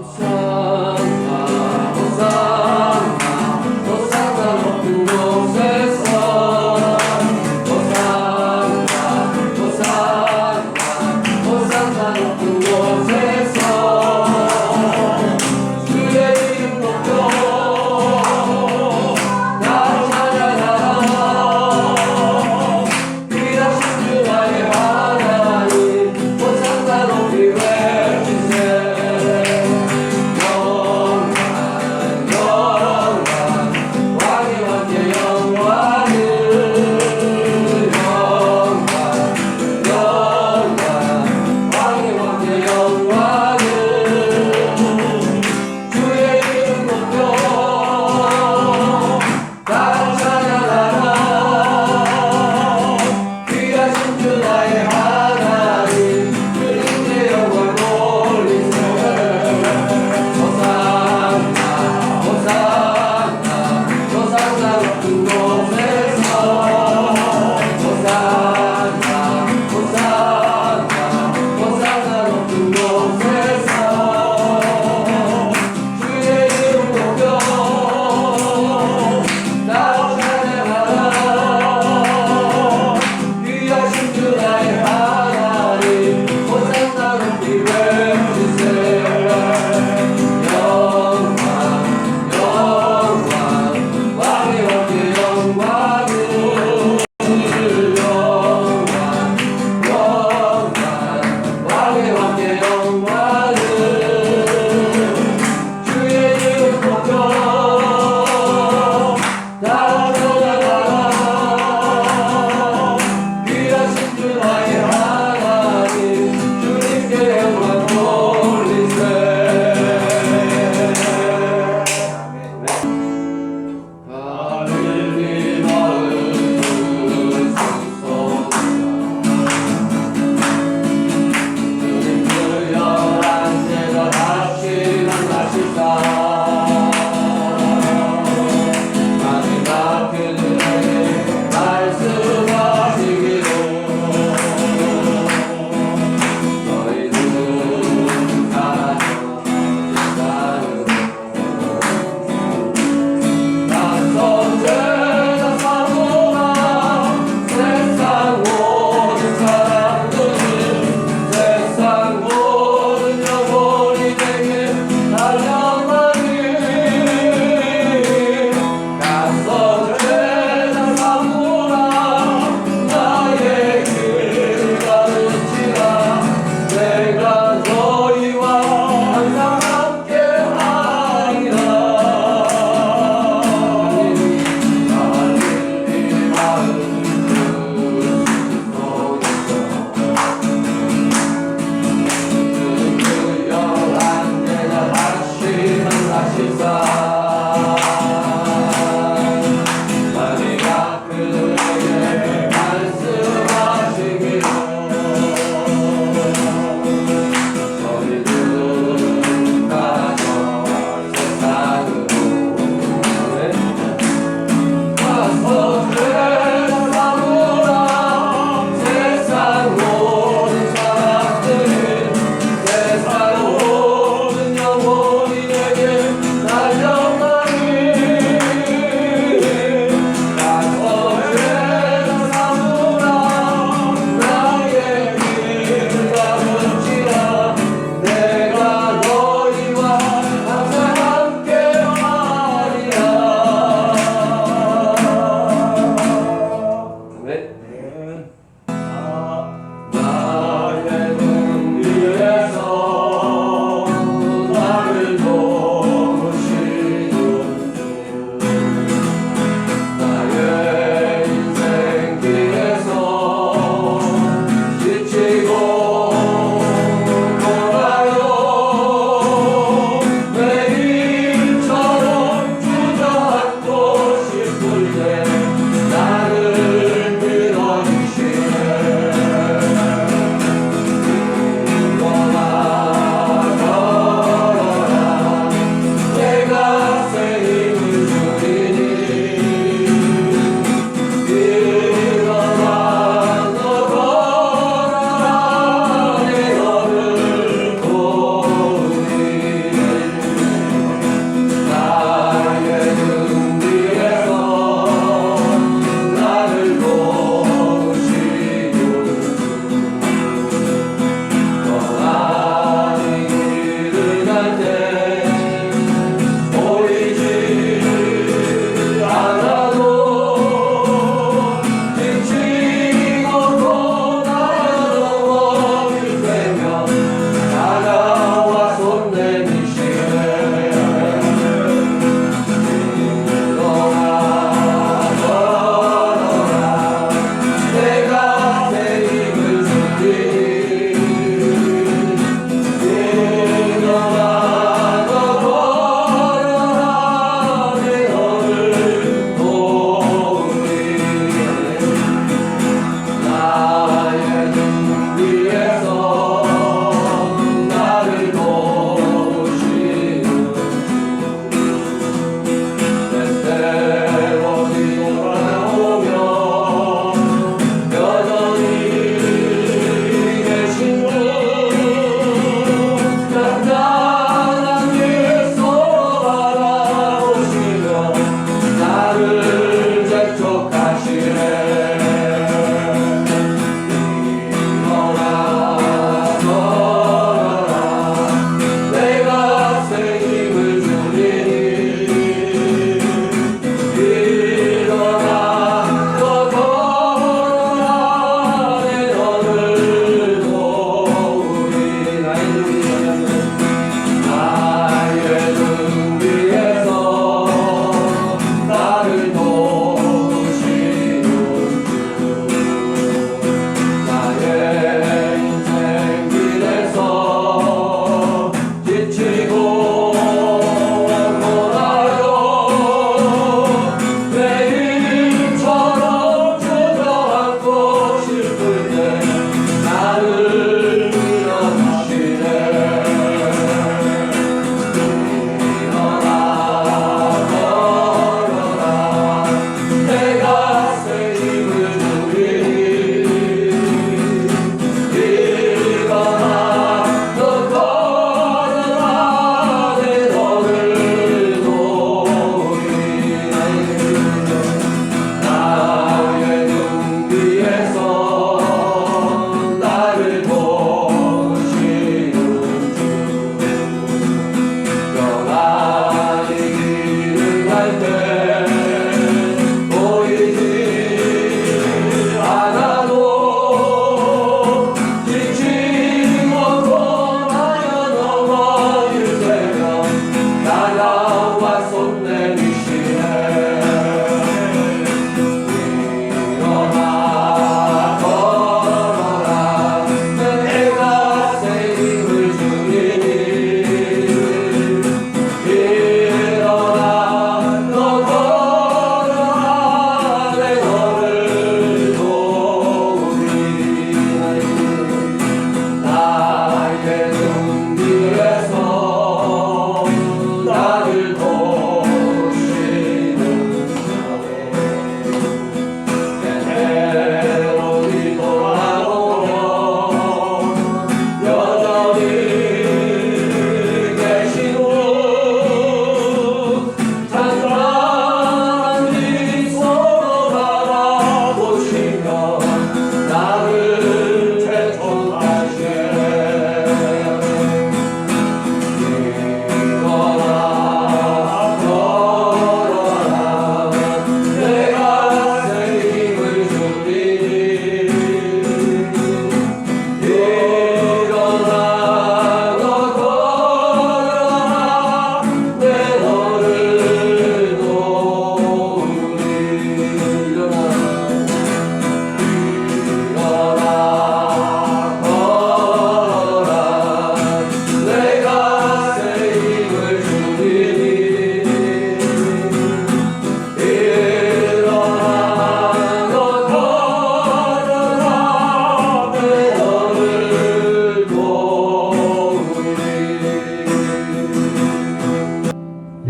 그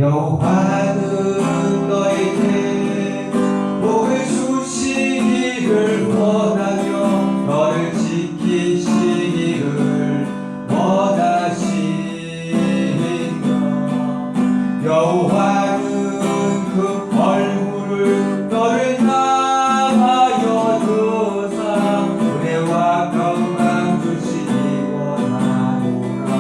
여호와는 너에게 복을 주시기를 원하며 너를 지키시기를 원하시며 여호와는 그 얼굴을 너를 향하여 드사 은혜와 평강 주시기 원하노라.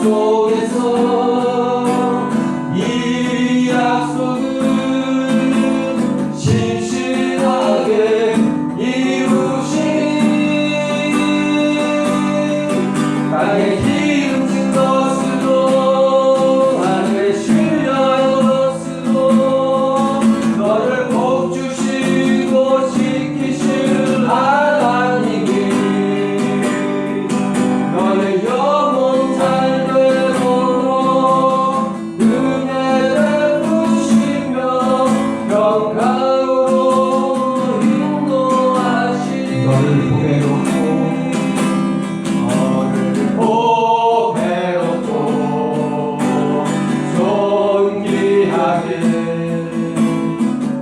속에서 이 약속은 신실하게 이루시니 땅에 기름진 것으로 하늘에 신뢰한 것으로 너를 복주시고 지키실 하나님이 너를 영원 살게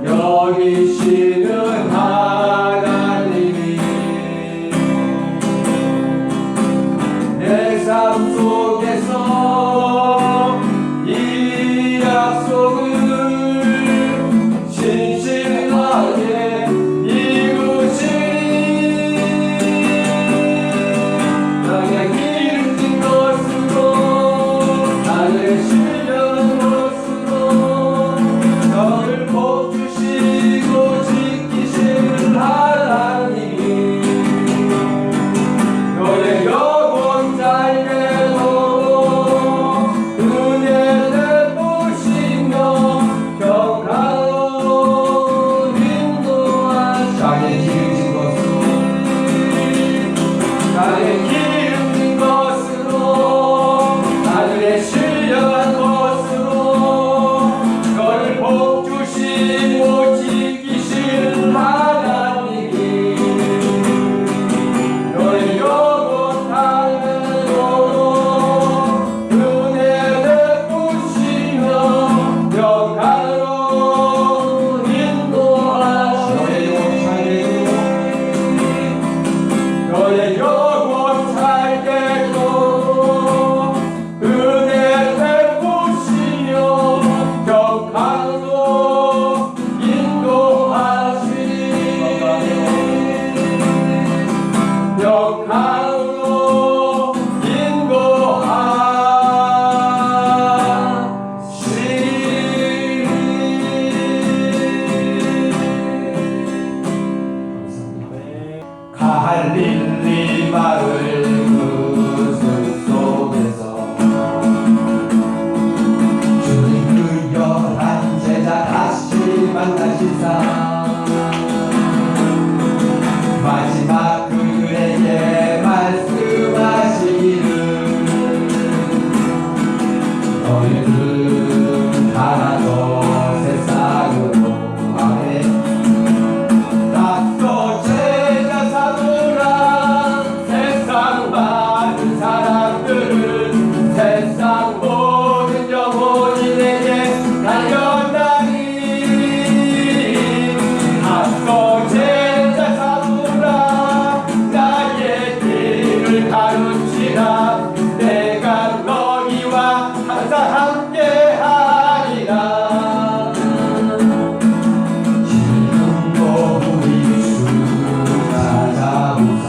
여기시는 하나님이 내 삶 속에서 이 약속을 신실하게 이루시니 땅에 기름진 것으로 하늘에 신령한 것으로 너를 복주시고 지키실 하나님이 너의 영혼 살게 도록 은혜 베푸시며 평강으로 인도하시니 땅에 기름진 것으로 하늘에 신령한 것으로 너를 복주시고 지키실 하나님이 너의 영혼 살게 도록 은혜 베푸시며 평강으로 인도하시니 너의 영혼 살게 도록 은혜 베푸시며 평강으로 인도하시니 평강으로 인도하시니 갈릴리 마을 그 숲속에서 주님 그 11 제자 다시 만나시사 마지막 그들에게 말씀하시기를 너희들은 하나도 세상으로 가네 낯서 제자 삼으라 세상 많은 사람들은 세상 모든 영혼인에게 달려나니 낯서 제자 삼으라 나의 길을 가르치라 내가 너희와 항상 함께하리라 지금도 우리 주 찾아오사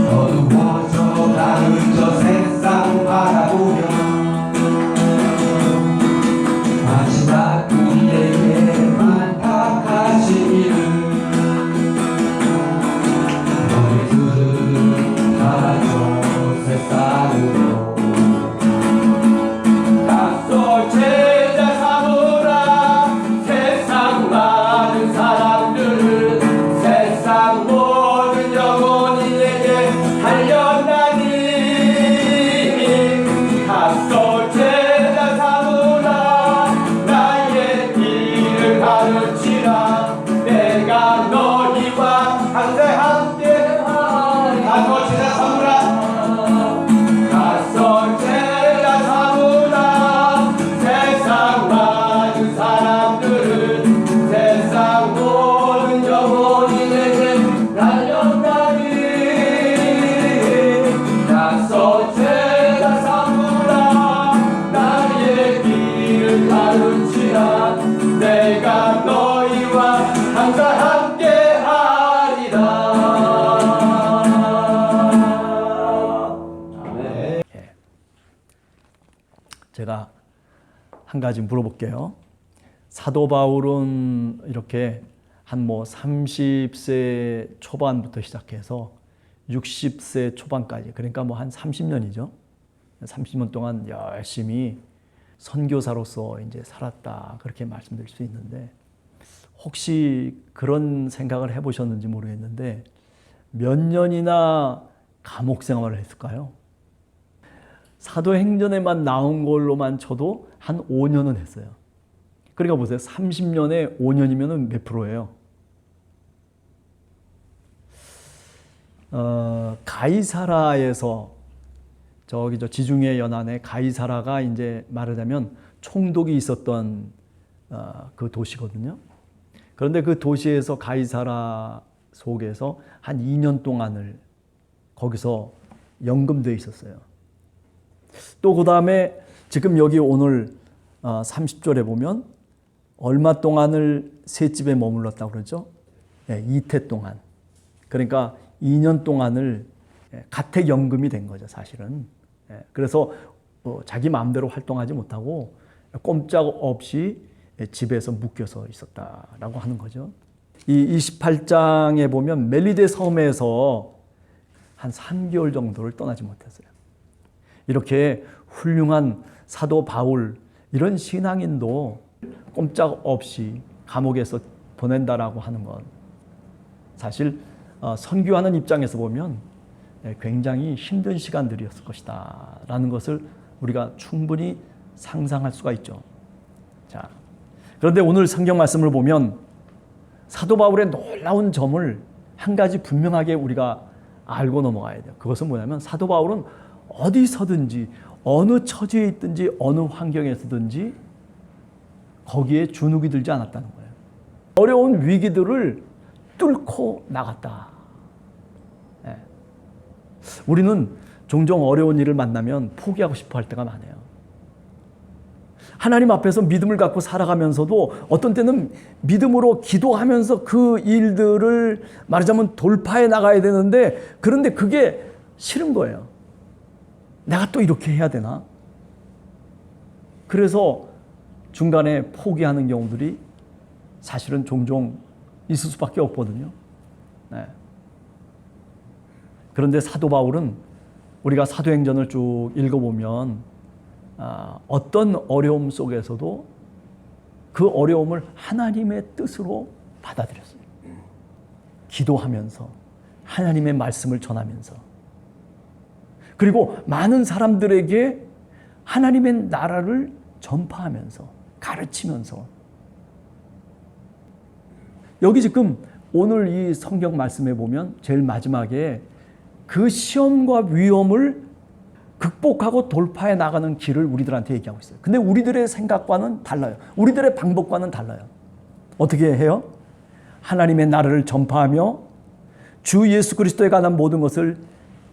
어두워 제가 한 가지 물어볼게요. 사도 바울은 이렇게 한 30세 초반부터 시작해서 60세 초반까지, 그러니까 한 30년이죠. 30년 동안 열심히 선교사로서 이제 살았다, 그렇게 말씀드릴 수 있는데, 혹시 그런 생각을 해보셨는지 모르겠는데 몇 년이나 감옥 생활을 했을까요? 사도행전에만 나온 걸로만 쳐도 한 5년은 했어요. 그러니까 보세요. 30년에 5년이면 몇 프로예요? 가이사라에서 저기 지중해 연안에 가이사라가 이제 말하자면 총독이 있었던 그 도시거든요. 그런데 그 도시에서 가이사라 속에서 한 2년 동안을 거기서 연금돼 있었어요. 또 그 다음에 지금 여기 오늘 30절에 보면 얼마 동안을 셋집에 머물렀다고 그러죠? 네, 이태 동안. 그러니까 2년 동안을 가택연금이 된 거죠, 사실은. 그래서 자기 마음대로 활동하지 못하고 꼼짝없이 집에서 묶여서 있었다라고 하는 거죠. 이 28장에 보면 멜리데 섬에서 한 3개월 정도를 떠나지 못했어요. 이렇게 훌륭한 사도 바울, 이런 신앙인도 꼼짝없이 감옥에서 보낸다라고 하는 건 사실 선교하는 입장에서 보면 굉장히 힘든 시간들이었을 것이다 라는 것을 우리가 충분히 상상할 수가 있죠. 자, 그런데 오늘 성경 말씀을 보면 사도 바울의 놀라운 점을 한 가지 분명하게 우리가 알고 넘어가야 돼요. 그것은 뭐냐면 사도 바울은 어디서든지 어느 처지에 있든지 어느 환경에서든지 거기에 주눅이 들지 않았다는 거예요. 어려운 위기들을 뚫고 나갔다. 우리는 종종 어려운 일을 만나면 포기하고 싶어 할 때가 많아요. 하나님 앞에서 믿음을 갖고 살아가면서도 어떤 때는 믿음으로 기도하면서 그 일들을 말하자면 돌파해 나가야 되는데, 그런데 그게 싫은 거예요. 내가 또 이렇게 해야 되나? 그래서 중간에 포기하는 경우들이 사실은 종종 있을 수밖에 없거든요. 네. 그런데 사도 바울은 우리가 사도행전을 쭉 읽어보면 어떤 어려움 속에서도 그 어려움을 하나님의 뜻으로 받아들였어요. 기도하면서 하나님의 말씀을 전하면서, 그리고 많은 사람들에게 하나님의 나라를 전파하면서 가르치면서, 여기 지금 오늘 이 성경 말씀에 보면 제일 마지막에 그 시험과 위험을 극복하고 돌파해 나가는 길을 우리들한테 얘기하고 있어요. 근데 우리들의 생각과는 달라요. 우리들의 방법과는 달라요. 어떻게 해요? 하나님의 나라를 전파하며 주 예수 그리스도에 관한 모든 것을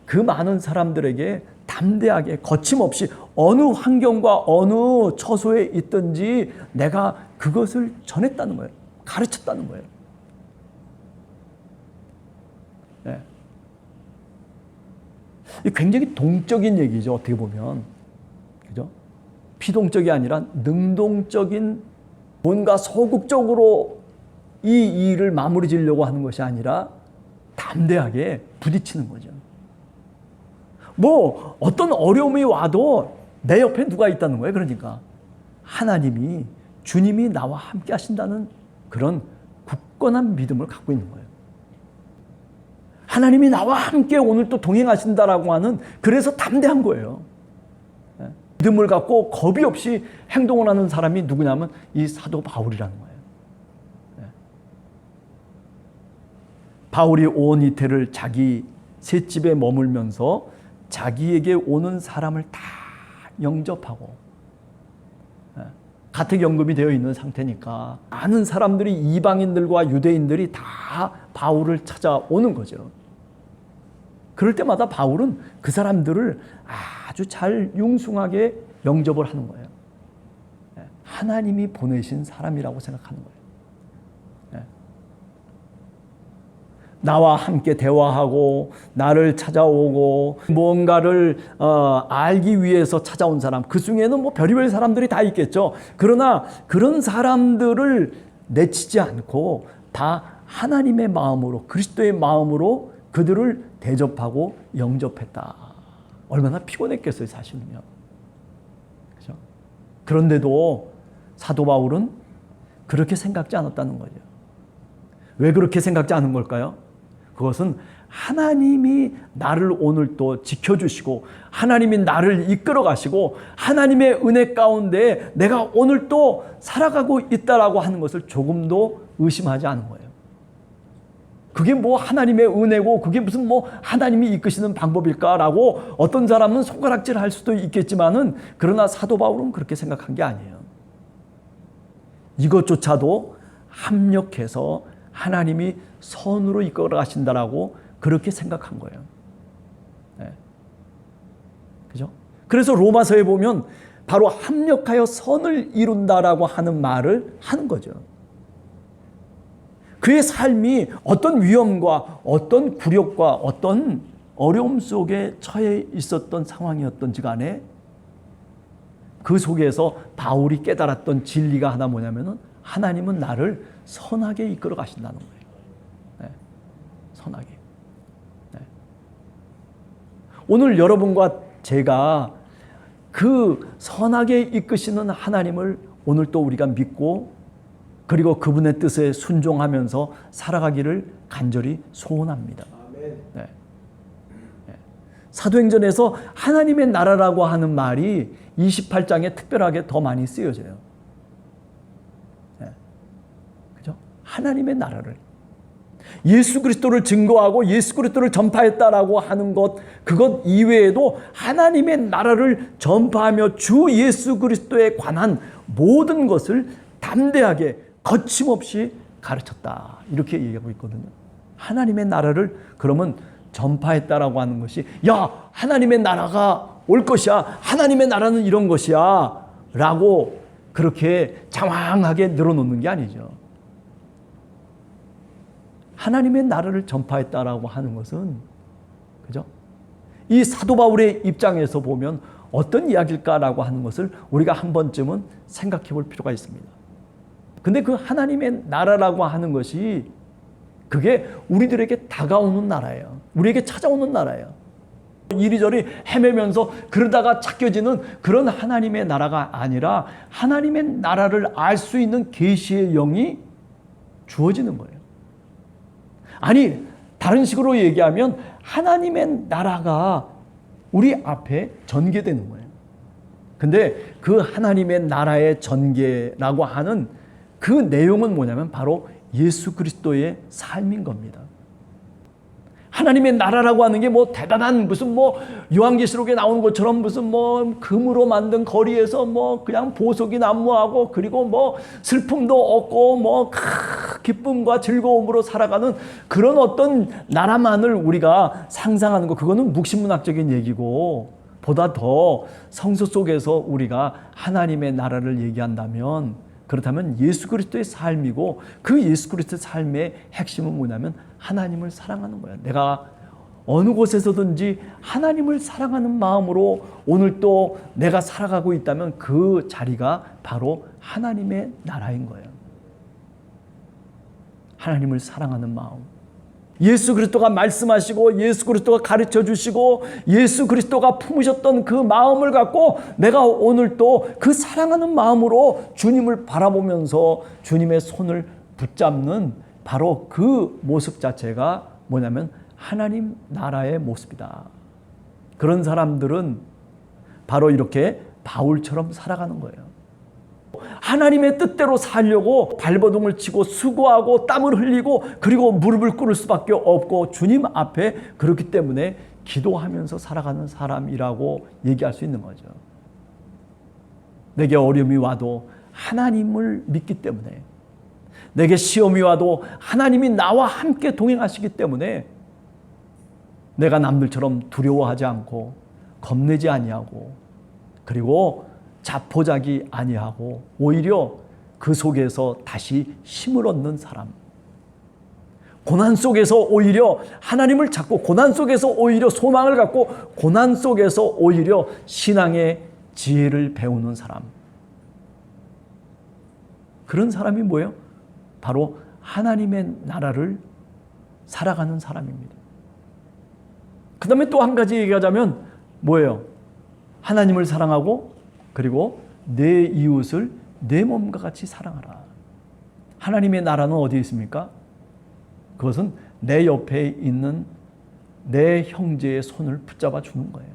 그 많은 사람들에게 담대하게 거침없이 어느 환경과 어느 처소에 있든지 내가 그것을 전했다는 거예요. 가르쳤다는 거예요. 네. 굉장히 동적인 얘기죠, 어떻게 보면. 그죠? 피동적이 아니라 능동적인, 뭔가 소극적으로 이 일을 마무리 지으려고 하는 것이 아니라 담대하게 부딪히는 거죠. 뭐 어떤 어려움이 와도 내 옆에 누가 있다는 거예요. 그러니까 하나님이, 주님이 나와 함께 하신다는 그런 굳건한 믿음을 갖고 있는 거예요. 하나님이 나와 함께 오늘 또 동행하신다라고 하는, 그래서 담대한 거예요. 믿음을 갖고 겁이 없이 행동을 하는 사람이 누구냐면 이 사도 바울이라는 거예요. 바울이 온 이태를 자기 셋집에 머물면서 자기에게 오는 사람을 다 영접하고, 가택연금이 되어 있는 상태니까 많은 사람들이, 이방인들과 유대인들이 다 바울을 찾아오는 거죠. 그럴 때마다 바울은 그 사람들을 아주 잘 융숭하게 영접을 하는 거예요. 하나님이 보내신 사람이라고 생각하는 거예요. 나와 함께 대화하고 나를 찾아오고 뭔가를 알기 위해서 찾아온 사람, 그 중에는 뭐 별의별 사람들이 다 있겠죠. 그러나 그런 사람들을 내치지 않고 다 하나님의 마음으로, 그리스도의 마음으로 그들을 대접하고 영접했다. 얼마나 피곤했겠어요, 사실은요. 그렇죠? 그런데도 사도 바울은 그렇게 생각지 않았다는 거죠. 왜 그렇게 생각지 않은 걸까요? 그것은 하나님이 나를 오늘 또 지켜주시고 하나님이 나를 이끌어 가시고 하나님의 은혜 가운데 내가 오늘 또 살아가고 있다라고 하는 것을 조금도 의심하지 않은 거예요. 그게 뭐 하나님의 은혜고 그게 무슨 뭐 하나님이 이끄시는 방법일까라고 어떤 사람은 손가락질 할 수도 있겠지만은, 그러나 사도 바울은 그렇게 생각한 게 아니에요. 이것조차도 합력해서 하나님이 선으로 이끌어 가신다라고 그렇게 생각한 거예요. 네. 그죠? 그래서 로마서에 보면 바로 합력하여 선을 이룬다라고 하는 말을 하는 거죠. 그의 삶이 어떤 위험과 어떤 굴욕과 어떤 어려움 속에 처해 있었던 상황이었던지 간에 그 속에서 바울이 깨달았던 진리가 하나 뭐냐면은 하나님은 나를 선하게 이끌어 가신다는 거예요. 네. 선하게. 네. 오늘 여러분과 제가 그 선하게 이끄시는 하나님을 오늘 또 우리가 믿고 그리고 그분의 뜻에 순종하면서 살아가기를 간절히 소원합니다. 네. 네. 사도행전에서 하나님의 나라라고 하는 말이 28장에 특별하게 더 많이 쓰여져요. 네. 그죠? 하나님의 나라를. 예수 그리스도를 증거하고 예수 그리스도를 전파했다라고 하는 것, 그것 이외에도 하나님의 나라를 전파하며 주 예수 그리스도에 관한 모든 것을 담대하게 거침없이 가르쳤다. 이렇게 얘기하고 있거든요. 하나님의 나라를 그러면 전파했다라고 하는 것이, 야, 하나님의 나라가 올 것이야. 하나님의 나라는 이런 것이야. 라고 그렇게 장황하게 늘어놓는 게 아니죠. 하나님의 나라를 전파했다라고 하는 것은, 그죠? 이 사도 바울의 입장에서 보면 어떤 이야기일까라고 하는 것을 우리가 한 번쯤은 생각해 볼 필요가 있습니다. 근데 그 하나님의 나라라고 하는 것이 그게 우리들에게 다가오는 나라예요. 우리에게 찾아오는 나라예요. 이리저리 헤매면서 그러다가 찾겨지는 그런 하나님의 나라가 아니라 하나님의 나라를 알 수 있는 계시의 영이 주어지는 거예요. 아니, 다른 식으로 얘기하면 하나님의 나라가 우리 앞에 전개되는 거예요. 근데 그 하나님의 나라의 전개라고 하는 그 내용은 뭐냐면 바로 예수 그리스도의 삶인 겁니다. 하나님의 나라라고 하는 게 뭐 대단한 무슨 뭐 요한계시록에 나오는 것처럼 무슨 뭐 금으로 만든 거리에서 뭐 그냥 보석이 난무하고 그리고 뭐 슬픔도 없고 뭐 기쁨과 즐거움으로 살아가는 그런 어떤 나라만을 우리가 상상하는 거, 그거는 묵신문학적인 얘기고, 보다 더 성서 속에서 우리가 하나님의 나라를 얘기한다면, 그렇다면 예수 그리스도의 삶이고, 그 예수 그리스도의 삶의 핵심은 뭐냐면 하나님을 사랑하는 거야. 내가 어느 곳에서든지 하나님을 사랑하는 마음으로 오늘 또 내가 살아가고 있다면 그 자리가 바로 하나님의 나라인 거예요. 하나님을 사랑하는 마음. 예수 그리스도가 말씀하시고 예수 그리스도가 가르쳐 주시고 예수 그리스도가 품으셨던 그 마음을 갖고 내가 오늘 또 그 사랑하는 마음으로 주님을 바라보면서 주님의 손을 붙잡는 바로 그 모습 자체가 뭐냐면 하나님 나라의 모습이다. 그런 사람들은 바로 이렇게 바울처럼 살아가는 거예요. 하나님의 뜻대로 살려고 발버둥을 치고 수고하고 땀을 흘리고 그리고 무릎을 꿇을 수밖에 없고 주님 앞에 그렇기 때문에 기도하면서 살아가는 사람이라고 얘기할 수 있는 거죠. 내게 어려움이 와도 하나님을 믿기 때문에, 내게 시험이 와도 하나님이 나와 함께 동행하시기 때문에 내가 남들처럼 두려워하지 않고 겁내지 아니하고 그리고 자포자기 아니하고 오히려 그 속에서 다시 힘을 얻는 사람, 고난 속에서 오히려 하나님을 찾고, 고난 속에서 오히려 소망을 갖고, 고난 속에서 오히려 신앙의 지혜를 배우는 사람. 그런 사람이 뭐예요? 바로 하나님의 나라를 살아가는 사람입니다. 그 다음에 또 한 가지 얘기하자면 뭐예요? 하나님을 사랑하고, 그리고 내 이웃을 내 몸과 같이 사랑하라. 하나님의 나라는 어디에 있습니까? 그것은 내 옆에 있는 내 형제의 손을 붙잡아 주는 거예요.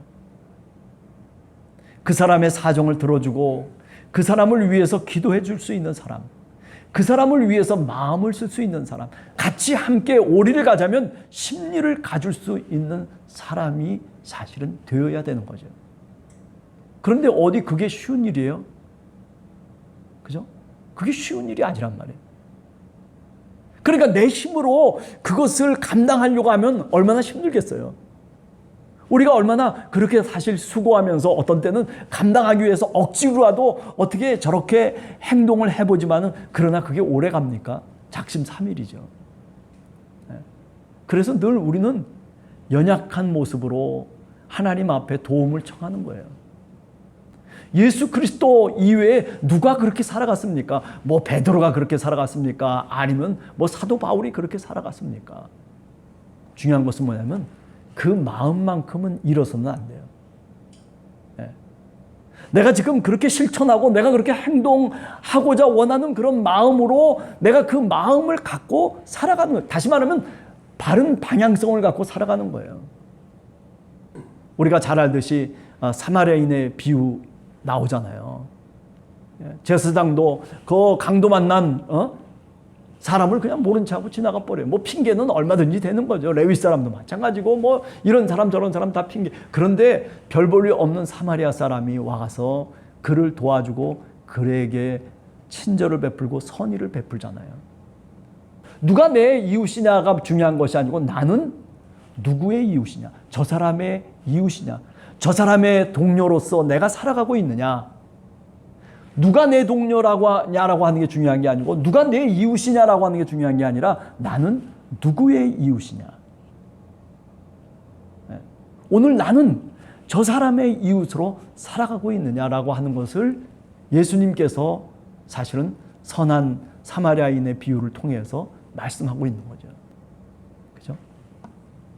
그 사람의 사정을 들어주고, 그 사람을 위해서 기도해 줄 수 있는 사람, 그 사람을 위해서 마음을 쓸 수 있는 사람, 같이 함께 오리를 가자면 심리를 가질 수 있는 사람이 사실은 되어야 되는 거죠. 그런데 어디 그게 쉬운 일이에요? 그죠? 그게 쉬운 일이 아니란 말이에요. 그러니까 내 힘으로 그것을 감당하려고 하면 얼마나 힘들겠어요. 우리가 얼마나 그렇게 사실 수고하면서 어떤 때는 감당하기 위해서 억지로라도 어떻게 저렇게 행동을 해보지만은, 그러나 그게 오래 갑니까? 작심삼일이죠. 그래서 늘 우리는 연약한 모습으로 하나님 앞에 도움을 청하는 거예요. 예수 그리스도 이외에 누가 그렇게 살아갔습니까? 뭐 베드로가 그렇게 살아갔습니까? 아니면 뭐 사도 바울이 그렇게 살아갔습니까? 중요한 것은 뭐냐면 그 마음만큼은 잃어서는 안 돼요. 내가 지금 그렇게 실천하고 내가 그렇게 행동하고자 원하는 그런 마음으로 내가 그 마음을 갖고 살아가는 거예요. 다시 말하면 바른 방향성을 갖고 살아가는 거예요. 우리가 잘 알듯이 사마리아인의 비유 나오잖아요. 제사장도 그 강도 만난 사람을 그냥 모른 척하고 지나가 버려요. 뭐 핑계는 얼마든지 되는 거죠. 레위 사람도 마찬가지고 뭐 이런 사람 저런 사람 다 핑계. 그런데 별 볼 일 없는 사마리아 사람이 와서 그를 도와주고 그에게 친절을 베풀고 선의를 베풀잖아요. 누가 내 이웃이냐가 중요한 것이 아니고 나는 누구의 이웃이냐, 저 사람의 이웃이냐, 저 사람의 동료로서 내가 살아가고 있느냐. 누가 내 동료라고 하는 게 중요한 게 아니고 누가 내 이웃이냐라고 하는 게 중요한 게 아니라 나는 누구의 이웃이냐. 오늘 나는 저 사람의 이웃으로 살아가고 있느냐라고 하는 것을 예수님께서 사실은 선한 사마리아인의 비유를 통해서 말씀하고 있는 거죠. 그죠?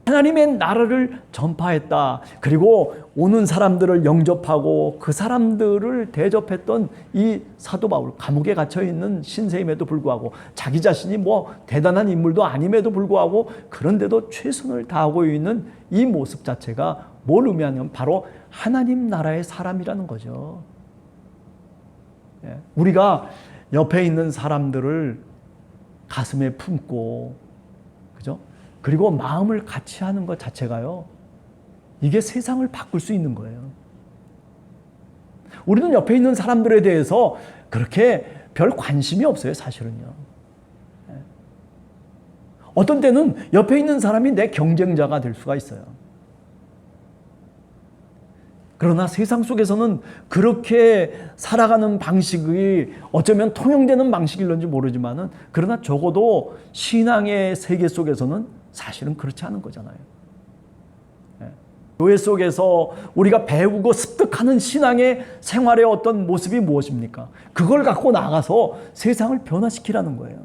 하나님의 나라를 전파했다. 그리고 오는 사람들을 영접하고 그 사람들을 대접했던 이 사도 바울, 감옥에 갇혀 있는 신세임에도 불구하고 자기 자신이 뭐 대단한 인물도 아님에도 불구하고 그런데도 최선을 다하고 있는 이 모습 자체가 뭘 의미하냐면 바로 하나님 나라의 사람이라는 거죠. 우리가 옆에 있는 사람들을 가슴에 품고, 그죠? 그리고 마음을 같이 하는 것 자체가요, 이게 세상을 바꿀 수 있는 거예요. 우리는 옆에 있는 사람들에 대해서 그렇게 별 관심이 없어요, 사실은요. 어떤 때는 옆에 있는 사람이 내 경쟁자가 될 수가 있어요. 그러나 세상 속에서는 그렇게 살아가는 방식이 어쩌면 통용되는 방식일런지 모르지만은, 그러나 적어도 신앙의 세계 속에서는 사실은 그렇지 않은 거잖아요. 교회 속에서 우리가 배우고 습득하는 신앙의 생활의 어떤 모습이 무엇입니까? 그걸 갖고 나가서 세상을 변화시키라는 거예요.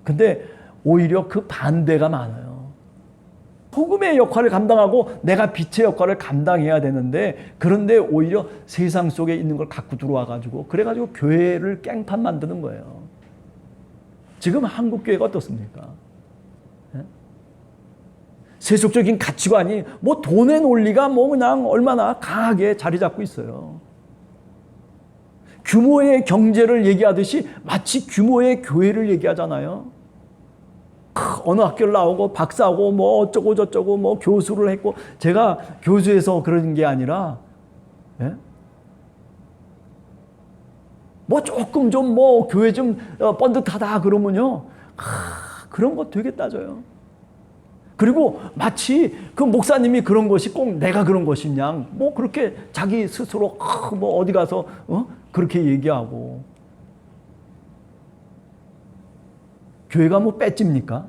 근데 오히려 그 반대가 많아요. 소금의 역할을 감당하고 내가 빛의 역할을 감당해야 되는데, 그런데 오히려 세상 속에 있는 걸 갖고 들어와가지고 그래가지고 교회를 깽판 만드는 거예요. 지금 한국 교회가 어떻습니까? 세속적인 가치관이 뭐 돈의 논리가 뭐 그냥 얼마나 강하게 자리 잡고 있어요. 규모의 경제를 얘기하듯이 마치 규모의 교회를 얘기하잖아요. 어느 학교를 나오고 박사하고 뭐 어쩌고 저쩌고 뭐 교수를 했고, 제가 교수해서 그런 게 아니라 뭐 조금 좀 뭐 교회 좀 번듯하다 그러면요, 그런 거 되게 따져요. 그리고 마치 그 목사님이 그런 것이 꼭 내가 그런 것이냐, 뭐 그렇게 자기 스스로 뭐 어디 가서 그렇게 얘기하고. 교회가 뭐 배지입니까?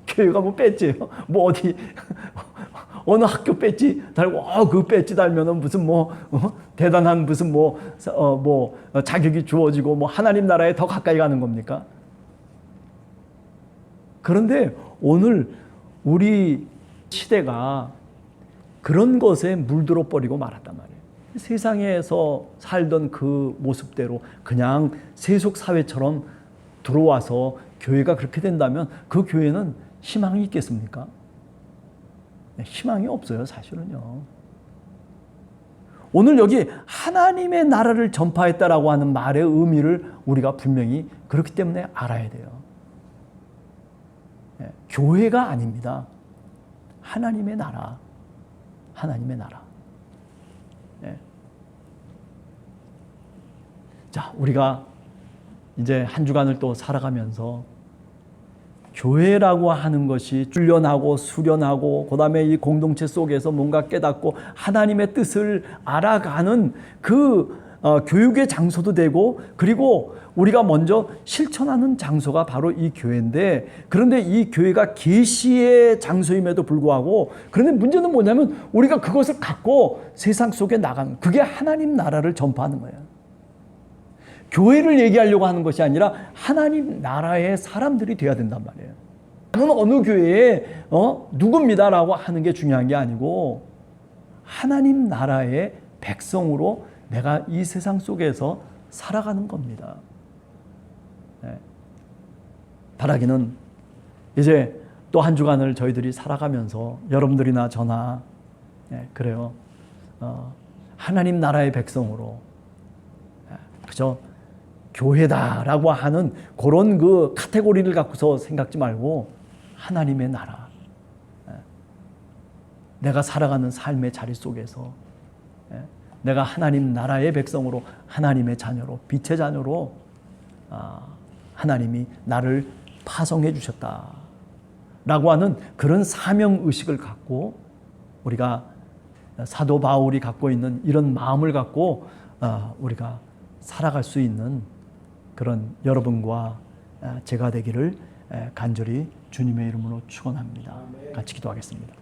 교회가 뭐 배지예요? 뭐 어디 어느 학교 배지 달고 그 배지 달면은 무슨 대단한 무슨 자격이 주어지고 하나님 나라에 더 가까이 가는 겁니까? 그런데 오늘 우리 시대가 그런 것에 물들어 버리고 말았단 말이에요. 세상에서 살던 그 모습대로 그냥 세속 사회처럼 들어와서 교회가 그렇게 된다면 그 교회는 희망이 있겠습니까? 희망이 없어요, 사실은요. 오늘 여기 하나님의 나라를 전파했다라고 하는 말의 의미를 우리가 분명히 그렇기 때문에 알아야 돼요. 교회가 아닙니다. 하나님의 나라. 하나님의 나라. 자, 우리가 이제 한 주간을 또 살아가면서 교회라고 하는 것이 훈련하고 수련하고 그다음에 이 공동체 속에서 뭔가 깨닫고 하나님의 뜻을 알아가는 그 교육의 장소도 되고, 그리고 우리가 먼저 실천하는 장소가 바로 이 교회인데, 그런데 이 교회가 계시의 장소임에도 불구하고, 그런데 문제는 뭐냐면 우리가 그것을 갖고 세상 속에 나가는, 그게 하나님 나라를 전파하는 거예요. 교회를 얘기하려고 하는 것이 아니라 하나님 나라의 사람들이 돼야 된단 말이에요. 나는 어느 교회에 누굽니다라고 하는 게 중요한 게 아니고 하나님 나라의 백성으로 내가 이 세상 속에서 살아가는 겁니다. 바라기는 이제 또 한 주간을 저희들이 살아가면서 여러분들이나 저나 그래요. 하나님 나라의 백성으로 그저 교회다라고 하는 그런 그 카테고리를 갖고서 생각지 말고 하나님의 나라, 내가 살아가는 삶의 자리 속에서 내가 하나님 나라의 백성으로, 하나님의 자녀로, 빛의 자녀로 하나님이 나를 파송해 주셨다라고 하는 그런 사명의식을 갖고 우리가 사도 바울이 갖고 있는 이런 마음을 갖고 우리가 살아갈 수 있는 그런 여러분과 제가 되기를 간절히 주님의 이름으로 축원합니다. 같이 기도하겠습니다.